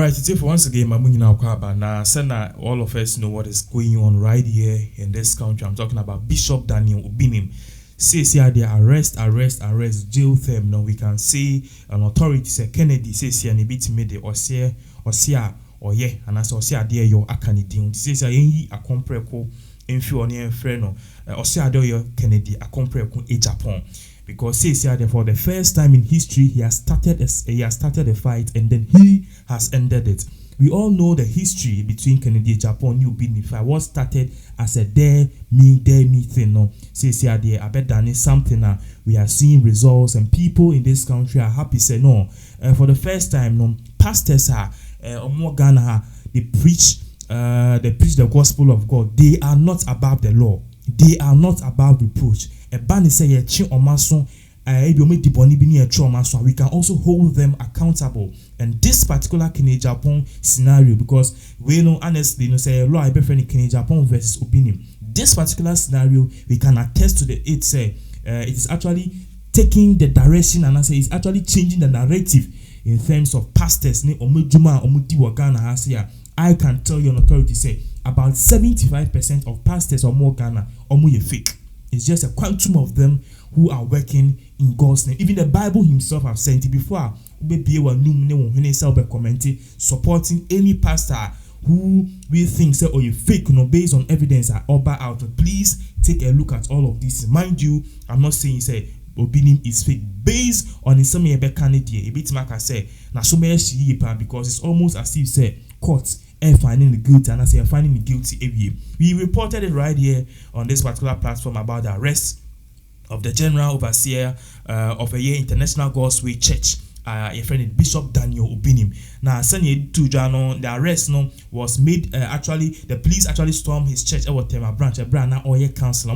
Alright, today for once again, now send all of us know what is going on right here in this country. I'm talking about Bishop Daniel Obinim. Says here they arrest, jail them. Now we can see an authority say Kennedy says here ni bit me the osia and as osia there your akanidi. Says here yen a compreko enfi oni enfre no osia there your Kennedy a compreko e Japan. Because says here for the first time in history he has started a fight and then he has ended it. We all know the history between Kennedy and Japan. New Obinim was started as a dare me thing. No, says here I bet that is something we are seeing results and people in this country are happy. Say no, for the first time, no pastors more Ghana they preach the gospel of God. They are not above the law. They are not above reproach. A ban is say we can also hold them accountable. And this particular Kennedy Japan scenario, because we know honestly, say law I prefer Kennedy Japan versus Obinim. This particular scenario, we can attest to it is actually taking the direction, and I say it's actually changing the narrative in terms of pastors. I can tell you an authority say about 75% of pastors or more Ghana or more fake. It's just a quantum of them who are working in God's name. Even the Bible himself have said it before. Supporting any pastor who we think say you fake, based on evidence are over out. Please take a look at all of this. Mind you, I'm not saying say Obinim is fake based on the same candidate. A bit like I say, na so because it's almost as if say court finding the guilty, and I say finding the guilty every. We reported it right here on this particular platform about the arrest of the general overseer of a year International God's Way Church, your friend Bishop Daniel Obinim. Now, the arrest was made. Actually, the police actually stormed his church. Branch, or year council.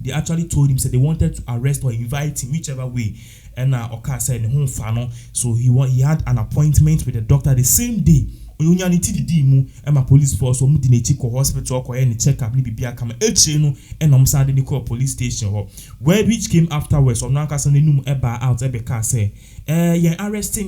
They actually told him they wanted to arrest or invite him whichever way. And Oka said home fano. So he had an appointment with the doctor the same day. Police force hospital check-up and police station where which came afterwards arresting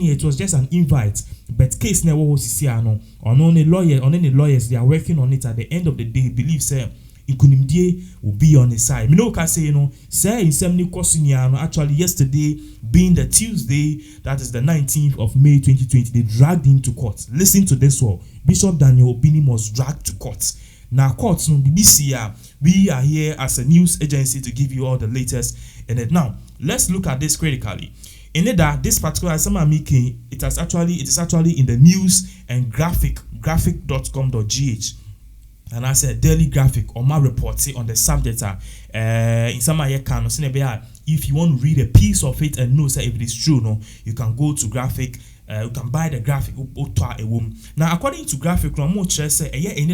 it was just an invite, but case never was on only lawyers they are working on it. At the end of the day, believe say Ikunimdie will be on his side. Me no can say say in Semni Kosiniano actually yesterday being the Tuesday, that is the 19th of May 2020, they dragged him to court. Listen to this one. Bishop Daniel Obinim was dragged to court. Now courts no BBC we are here as a news agency to give you all the latest in it. Now let's look at this critically. In it that this particular making it is actually in the news and graphic.com.gh. And I said daily graphic or my report on the subject in some if you want to read a piece of it and know if it is true, you can go to graphic. You can buy the graphic now according to graphic say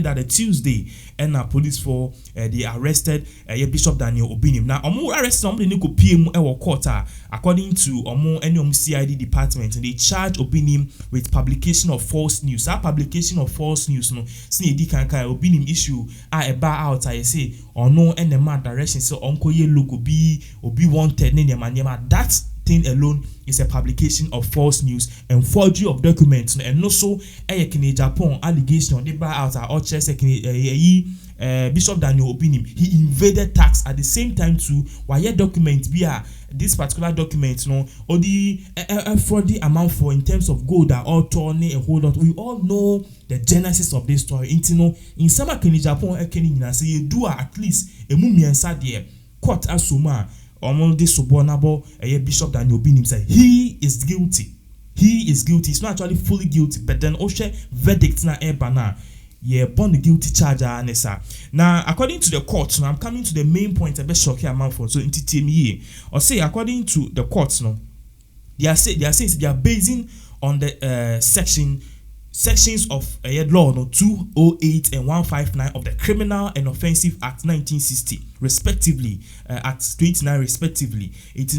that the Tuesday and police for they arrested Bishop Daniel Obinim. Now arrested somebody who PM court according to any CID department, and they charge Obinim with publication of false news. That publication of false news Obinim issue a bar out I say or no and the mad direction so uncle ye logo be wanted that thing alone is a publication of false news and forgery of documents, and also a Kennedy Japan allegation they bar out our Bishop Daniel Obinim. He invaded tax at the same time to why document this particular document or the for the amount for in terms of gold that all torn a whole lot. We all know the genesis of this story. In some Kennedy Japan say you do at least a mummy and there court asuma this subornable Bishop Daniel Obinim said he is guilty. He is guilty. He's not actually fully guilty, but then Oshe verdict na ebana. Yeah, born the guilty charge Anessa. Now, according to the court, I'm coming to the main point. I bet shock here amount for so into me or say according to the courts, they are saying they are basing on the sections of law 208 and 159 of the Criminal and Offensive Act 1960 respectively, Act 29 respectively. It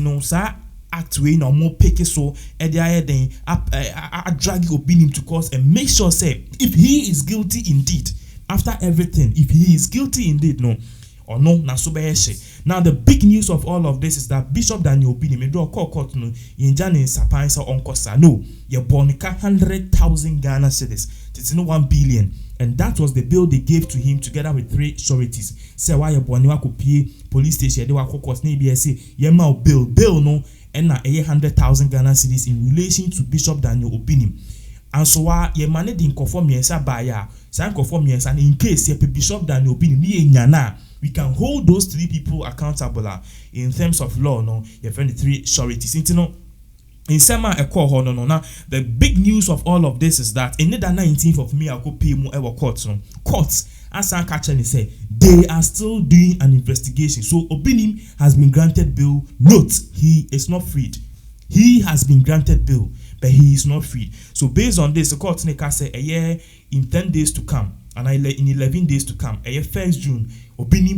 act way no more pick so then drag Obinim to court and make sure say if he is guilty indeed, after everything, if he is guilty indeed, or no na so be. Now the big news of all of this is that Bishop Daniel Obinim me do call court no yenja ne sapan sa onkosa no ye bonika 100,000 Ghana cedis. It's no 1 billion. And that was the bill they gave to him together with 3 sureties. Say why your boniwa ko pay police station they wa court na be say ye ma bill no and na 100,000 Ghana cedis in relation to Bishop Daniel Obinim. And so ye manage in conform yensa ba ya san conform yensa in case ye Bishop Daniel Obinim ni nyana we can hold those 3 people accountable in terms of law no ye friend the 3 sureties into no in sema no. Now the big news of all of this is that in the 19th of May I go pay mu ever courts no courts as I catch and say they are still doing an investigation. So Obinim has been granted bail. Note, he is not freed. He has been granted bail, but he is not freed. So based on this, the court say a year in 10 days to come and in 11 days to come, a year 1st June, Obinim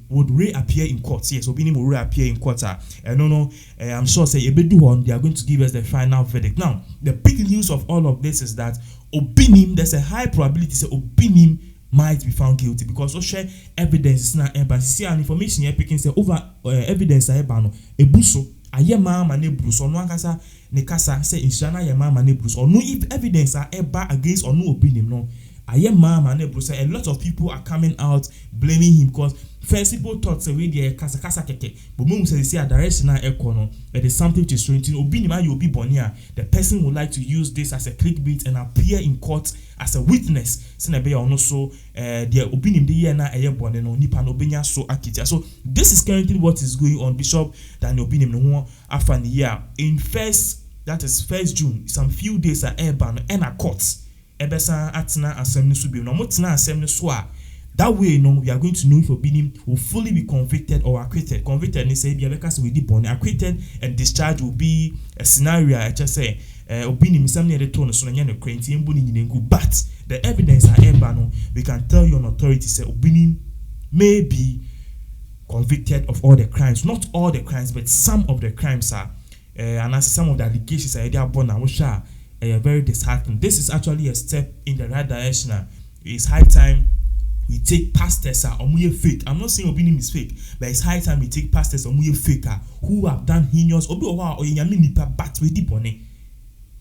would reappear in court. Yes, Obinim will reappear in court. I'm sure say they are going to give us the final verdict. Now, the big news of all of this is that Obinim, there's a high probability that Obinim might be found guilty because we share evidence is not but see an information here picking say over evidence no ebuso ayema mane bruso no akasa ne kasa say inshana ayema mane bruso or no if evidence are eba against or no Obinim no ayema mane bruso. A lot of people are coming out blaming him because first people thought say we dey kasa keke but mum say see a direction na ekono it is something to strengthen Obinim you be bonia. The person would like to use this as a clickbait and appear in court as a witness. So the Obinim the year na bone no nipa no benya so akita. So this is currently what is going on. Bishop Daniel Obinim no after the year in 1st June some few days are ban and a court ebesa atena asem so be no motena asem so a that way no we are going to know if Obinim will fully be convicted or acquitted. Convicted say be because we did born acquitted and discharge will be a scenario I just say Obinim some near the tone so na no crenti embu ni nyinengu but the evidence are no we can tell you on authority say Obinim may be convicted of all the crimes, not all the crimes but some of the crimes are and as some of the allegations are there born and which are very disheartening. This is actually a step in the right direction. It's high time we take pastors fake. I'm not saying Obinim is fake, but it's high time we take pastors fake who have done heinous obi owa oyanyame nipa bat we di bone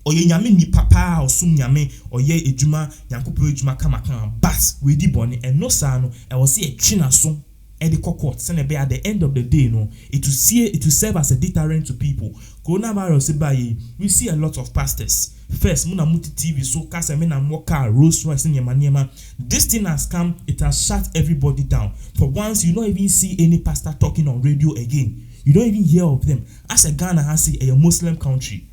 oyanyame nipa pa osum nyame oye ejuma nyankopɔ ejuma kama bat we di bone and no sa no e was say twina so and the court send be at the end of the day no it will serve as a deterrent to people. Coronavirus by we see a lot of pastors. First, muna muti TV so kasa me na moka Rolls Royce nyama. This thing has come, it has shut everybody down. For once, you don't even see any pastor talking on radio again. You don't even hear of them. As a Ghana has a Muslim country.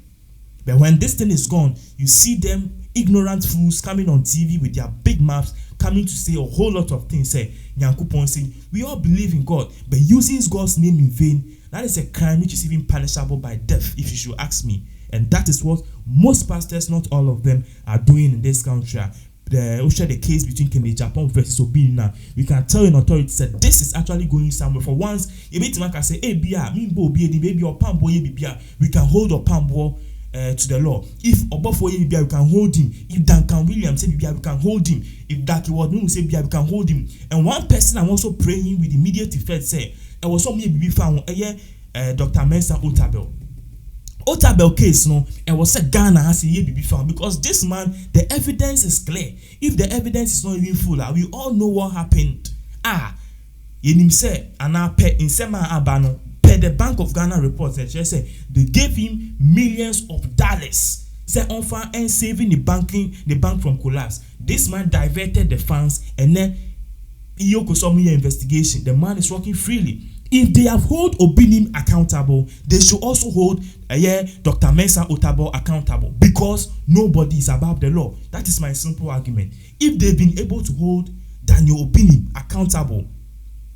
But when this thing is gone, you see them ignorant fools coming on TV with their big mouths, coming to say a whole lot of things. Say, Nyankopon saying, we all believe in God, but using God's name in vain, that is a crime which is even punishable by death, if you should ask me. And that is what most pastors, not all of them, are doing in this country. The case between Kennedy Japan versus Obinim now, we can tell an authority that this is actually going somewhere. For once, if it can say, hey, bia, me bo bia, baby or pambo bia, we can hold or pambo to the law. If Obafo bia, we can hold him. If Duncan Williams say bia, we can hold him. If Daki Wadun say bia, we can hold him. And one person I'm also praying with immediate effect say, I was some be found Dr. Mensa Otabel case no and was said Ghana has a be found because this man the evidence is clear. If the evidence is not even full, we all know what happened. Yenim say ana pe insema abano per the Bank of Ghana report say they gave him millions of dollars. Say offer and saving the bank from collapse. This man diverted the funds and then Iyoko Somuye investigation. The man is working freely. If they have hold Obinim accountable, they should also hold Dr. Mensa Otabil accountable because nobody is above the law. That is my simple argument. If they've been able to hold Daniel Obinim accountable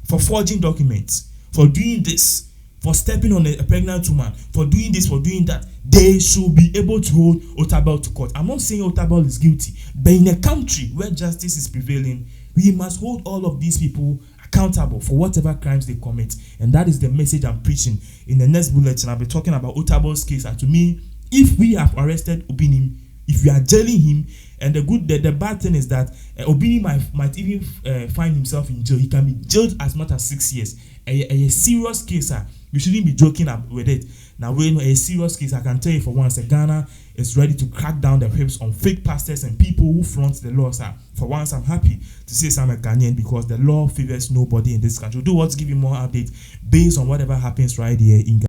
for forging documents, for doing this, for stepping on a pregnant woman, for doing this, for doing that, they should be able to hold Otabil to court. I'm not saying Otabil is guilty, but in a country where justice is prevailing, we must hold all of these people accountable for whatever crimes they commit. And that is the message I'm preaching. In the next bulletin, I'll be talking about Otabil's case. And to me, if we have arrested Obinim, if you are jailing him, and the bad thing is that Obinim might even find himself in jail. He can be jailed as much as 6 years. A serious case, you shouldn't be joking with it. Now, when a serious case, I can tell you for once, Ghana is ready to crack down the whips on fake pastors and people who front the law, sir. For once, I'm happy to say I'm a Ghanaian because the law favors nobody in this country. We'll do what's give you more updates based on whatever happens right here in Ghana.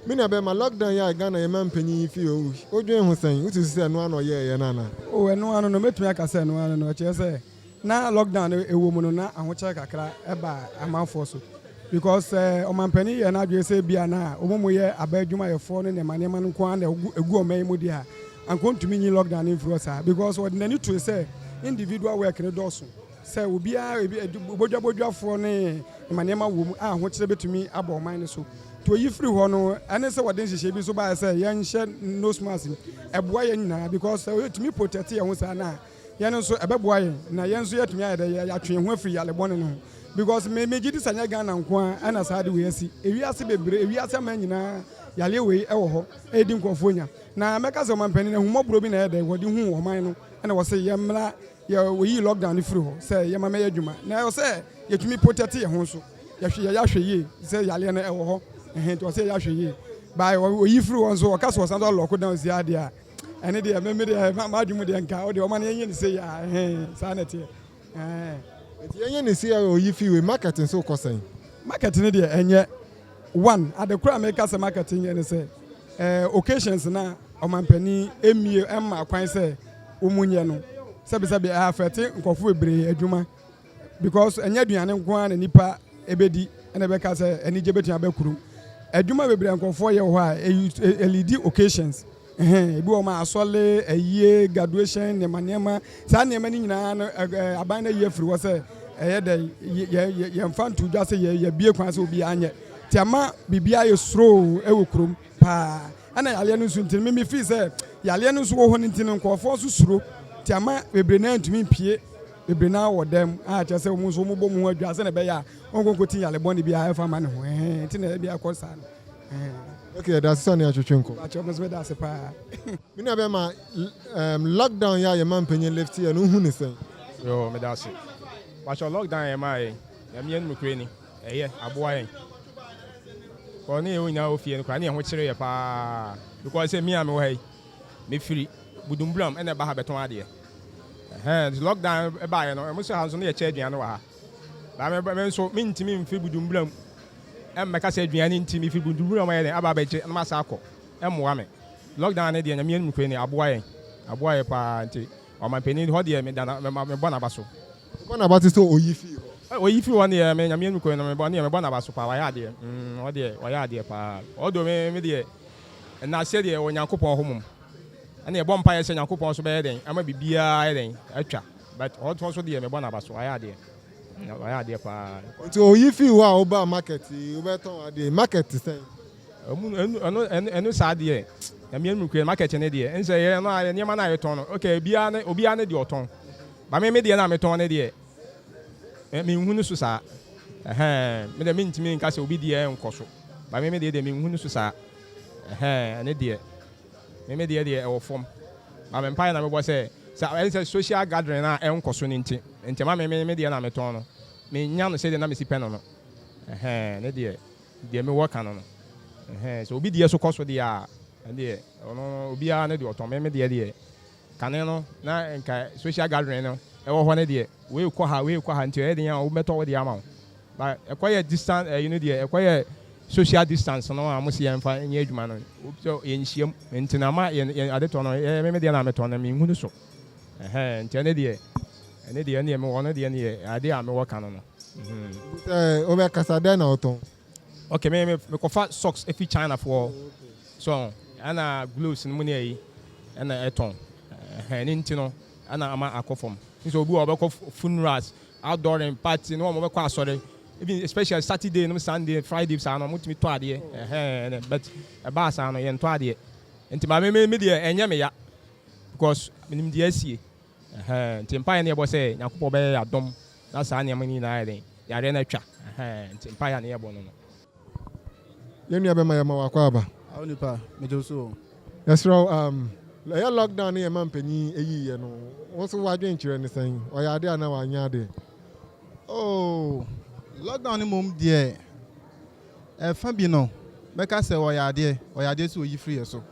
Mina be ma lockdown ya Ghana ye man panyin fi o. Odwen ho san, wutu say no ano ye nana. O eno ano no metumi aka say no ano no che say na lockdown e wo mu no na ahoche kakra e ba amanfo so. Because omanpanyin ye na adwe say bia na omomo ye abadwuma ye fo no ne manema no kwa na egu oman mu dia. Anko ntumi nyi lockdown influencer because what nani to say individual work ne doso. Say obi a bodwa fo ne manema wo mu ahoche betumi aba oman so. To yi free hono ane se waden hihye bi so ba say yen hye nose mask eboa yen nyina because to me protect yen ho sa na yen so ebeboa yen na yen so yetumi ayede ya twen ho afiri yale bone no because me gidi sanya Ghana nko ana sa de we asi ewi ase bebre ewi ase man nyina yale we ewo ho edi nkofo nya na meka se man pani na humobro bi na yede wodi hu oman no ene wo se yemra ye we yi lockdown free ho say yema me yadwuma na wo se yetumi protect yen ho so ya hwe ye say yale na ewo ho to say ya hwe by we free one so ka so sando lock down si ade a ene de me de ma dwum de nka o de o ma ne yen say ya sa na tie yen ne say o yi free we marketing so kosan marketing de enye one adekura me ka say marketing yen say occasions na o mampani emie emma kwan say o munye no sabi affect nkofo ebre adwuma because enye aduane nko na nipa ebedi ene be ka say eni je betua be kuru adwuma bebre nkofo ye ho a LED occasions ebi o ma asole ayie graduation ne manema sa ne mani nyina no aban na ye free wo say eye de ye mfantu dwa say ye bie kwan say obi anye tiama bibia ye sro ewo krom pa ana yale no suntin me fi say yale no so wo ho ntin nkofo so suro tiama bebre na ntumi pie bebre na wo dem a che say mu so mu bom ho adwa say na be ya onkonkoti yale boni bia e fa ma ne ho ntin na bia ko sa no okay that's son ya chuchunko acho me that's pa mina be ma lockdown ya ye man panyin left here no hu ne sen yo me that's it acho lockdown ya mai ya mien mu kreni eye aboa yen ko ni e nya ofie no kwa ni e ho kire ye pa because say me am wo hai me free budumbram ene ba ha beton ade lockdown e ba ye no mo se hanso no ye che aduane wa ha ba me so me ntimi mfi budumbram meka say aduane ntimi fi budumbram ma ye aba ba che na ma sa akọ emmoa me lockdown ne de nya me enu kwe ni aboa ye pa nti o ma peni ho de me dana me bona baso bona ba so oyi fi won ye me nya me enu kwe no me bona baso pa wa ya de wa ya de pa o do me de na se de onyankopon ho mum ana e bompa ye se nyankopon so be den ama bibia ye den atwa but o to so de me bona baso wa ya de pa to oyi fi wa o ba market o be ton ade market sen enu sa de na me enu kwe market ne de ense ye no a ne ma na ye ton no okay obia ne de oton ba me de na me ton ne de me hunu so sa me de me ntimi nka se obi de enkoso ba me de me hunu so sa ne de me de e wo fom ba me mpa na me bo say social gathering na enkoso ni nti ma me de na me ton no me nya no say de na me si pen no ne de me work no so obi de so koso de a de ono obi a ne de oton me de kane no na nka social gathering no e wo ho ne de we ko ha nti e de ya o beto wo de ama ba e ko ye distance you know de e ko ye social distance no amusi yemfa nye adwuma no so yenhiem ntina ma ye ade to no me de na me to na me hunu so ntia ne de ne me wono de ne ade a me work no o be kasada na oton okay me kofa socks efi China for so ana gloves no ne yi ana eton ne ntino ana ama akofom so obi obekọ funerals outdoor party no mo be kwa asore even especially Saturday no Sunday Friday sa no mutumi to ade but ba sa no ye to ade enti ma me de enye me ya because minim de asie enti mpa ne ebo say Yakobọ be adom na sa ne mani na ade yare na twa enti mpa ya ne ebo no yenu ya be ma ya ma wakwa aba awonipa me jo so yesro ɛyɛ lockdown ne yɛ ma mpanyin eyi yɛ no wɔn nso wadwen kyerɛ ne sɛn ɔyɛ ade a na wanya ade. Oh, lockdown ni mom deɛ ɛfa bi no mɛka sɛ ɔyɛ adeɛ sɛ oyi firi yɛ so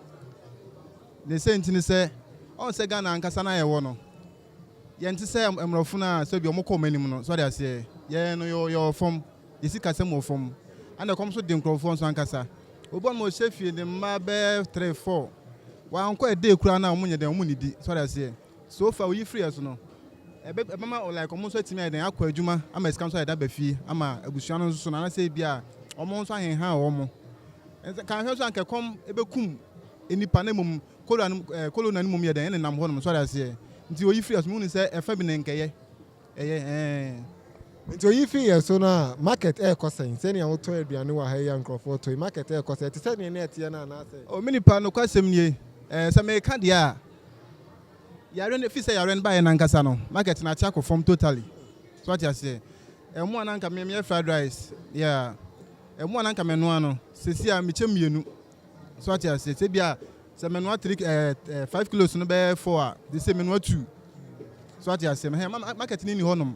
ne sɛ nti ne sɛ ɔn sɛ Ghana ankasa na yɛwɔ no yɛnte sɛ mmorɔfo no a sɛ bi ɔmo kɔ ɔmo anim no sɛ ɔde aseɛ yɛn no yɛwɔ fam yɛsi kasɛm wɔ fam ana ɛkɔm so de nkurɔfoɔ nso ankasa obi ɔmo ɔhyɛ fie ne mma bɛɛ 3-4 wankɔ ɛde kura na ɔmo nyɛ dɛn ɔmo nidi sɛ ɔde aseɛ so far oyi firi yɛ so no ɛbɛma like ɔmo nso atumi ayɛ dɛn akɔ adwuma ama sika nso ayɛ da ba fie ama abusua no nso so na anasɛ bi a ɔmo nso ahenha wɔ mo kan hwɛ so anka kɔm ɛbɛkum nipa na mmom kolona no mmom yɛ dɛn ɛne nam hɔ nom sɔre aseɛ nti oyi firi yɛ so mu ne sɛ ɛfa bi ne nkɛyɛ ɛyɛ nti oyi firi yɛ so no a market ɛɛkɔ sɛn sɛnea wotɔ aduane wɔ ha yɛ nkurɔfoɔ tɔ market ɛɛkɔ sɛn ɛte sɛ neɛ ne ɛteɛ no anaasɛ ɔme nipa no kwasɛm nie sɛ meka deɛ a yare no fi sɛ yare no baeɛ nankasa no market no ate akɔ fam totally so ate aseɛ ɛmo a nanka memeyɛ fried rice yeah ɛmo a nanka menoa no sɛsi a mekyɛ mmienu so ate aseɛ sɛ bi a sɛ menoa 5 kilos no bɛyɛ 4 a de sɛ menoa 2 so ate aseɛ market no ni hɔnom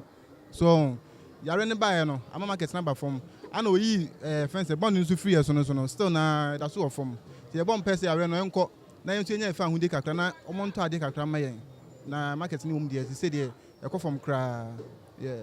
so yare no baeɛ no ama market no aba fam ana oyi fɛn sɛ bɔne nso firi yɛ so no still na da so wɔ fam nti yɛbɔ mpɛ sɛ yare no ɛnkɔ na yɛn nso yɛnya ɛfa ahude kakra na ɔmo ntɔ ade kakra ma yɛn na market no wɔm deɛ sɛ deɛ ɛkɔ fam koraa yeah